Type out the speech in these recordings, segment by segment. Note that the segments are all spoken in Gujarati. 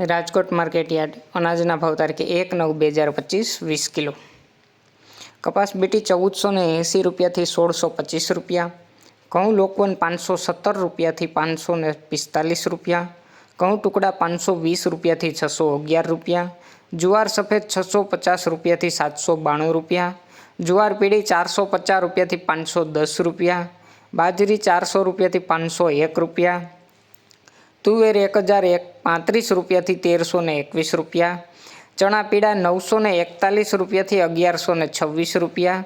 રાજકોટ માર્કેટ યાર્ડ અનાજના ભાવ તારીખે 1/9/2025 20 કિલો. કપાસ બીટી 1480 રૂપિયાથી 1625 રૂપિયા. ઘઉં લોકવન 517 રૂપિયાથી 545 રૂપિયા. ઘઉં ટુકડા 520 રૂપિયાથી 611 રૂપિયા. જુવાર સફેદ 650 રૂપિયાથી 792 રૂપિયા. જુવાર પીળી 450 રૂપિયાથી 510 રૂપિયા. બાજરી 400 રૂપિયાથી 501 રૂપિયા. તુવેર 1035 રૂપિયાથી 1321 રૂપિયા. ચણા પીળા 941 રૂપિયાથી 1126 રૂપિયા.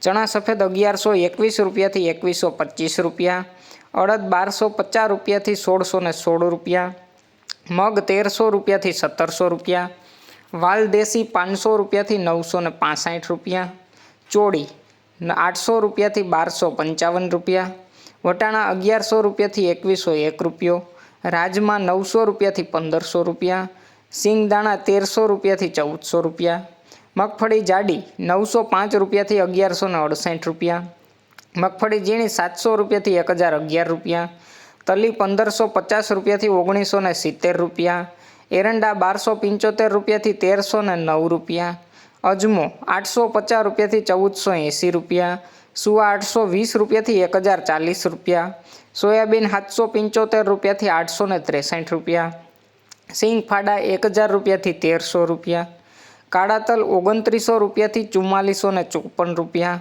ચણા સફેદ 1121 રૂપિયાથી 2125 રૂપિયા. અડદ 1250 રૂપિયાથી 1616 રૂપિયા. મગ 1300 રૂપિયાથી 1700 રૂપિયા. વાલ દેશી 500 રૂપિયાથી 965 રૂપિયા. ચોળી 800 રૂપિયાથી 1255 રૂપિયા. વટાણા 1100 રૂપિયાથી 2101 રૂપિયો. રાજમા 900 રૂપિયાથી 1500 રૂપિયા. સિંગદાણા 1300 રૂપિયાથી 1400 રૂપિયા. મગફળી જાડી 905 રૂપિયાથી 1168 રૂપિયા. મગફળી ઝીણી 700 રૂપિયાથી 1011 રૂપિયા. તલી 1550 રૂપિયાથી 1970 રૂપિયા. એરંડા 1275 રૂપિયાથી 1309 રૂપિયા. અજમો 850 રૂપિયાથી 1480 રૂપિયા. સુવા 820 રૂપિયાથી 1040 રૂપિયા. સોયાબીન 775 રૂપિયાથી 863 રૂપિયા. સિંગ ફાડા 1000 રૂપિયાથી 1300 રૂપિયા. કાળા તલ 2900 રૂપિયાથી 4454 રૂપિયા.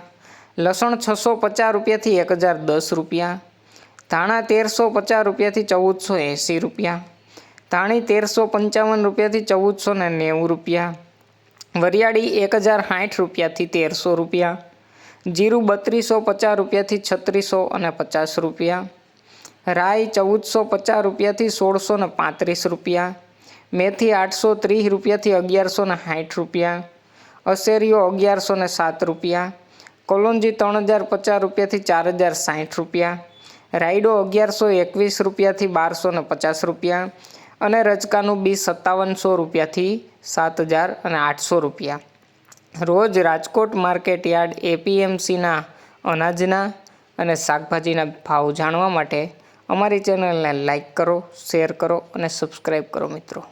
લસણ 650 રૂપિયાથી 1010 રૂપિયા. ધાણા 1350 રૂપિયાથી 1480 રૂપિયા. ધાણી 1355 રૂપિયાથી 1490 રૂપિયા. વરિયાળી 1060 રૂપિયાથી 1300 રૂપિયા. જીરું 3250 રૂપિયાથી 3650 રૂપિયા. રાઈ 1450 રૂપિયાથી 1635 રૂપિયા. મેથી 830 રૂપિયાથી 1160 રૂપિયા. અસેરીઓ 1107 રૂપિયા. કોલોંજી 3050 રૂપિયાથી 4060 રૂપિયા. રાયડો 1121 રૂપિયાથી 1250 રૂપિયા. અને રજકાનું બી 5700 રૂપિયાથી 7800 રૂપિયા. રોજ રાજકોટ માર્કેટ યાર્ડ એપીએમસીના અનાજના અને શાકભાજીના ભાવ જાણવા માટે અમારી ચેનલને લાઈક કરો, શેર કરો અને સબસ્ક્રાઈબ કરો મિત્રો.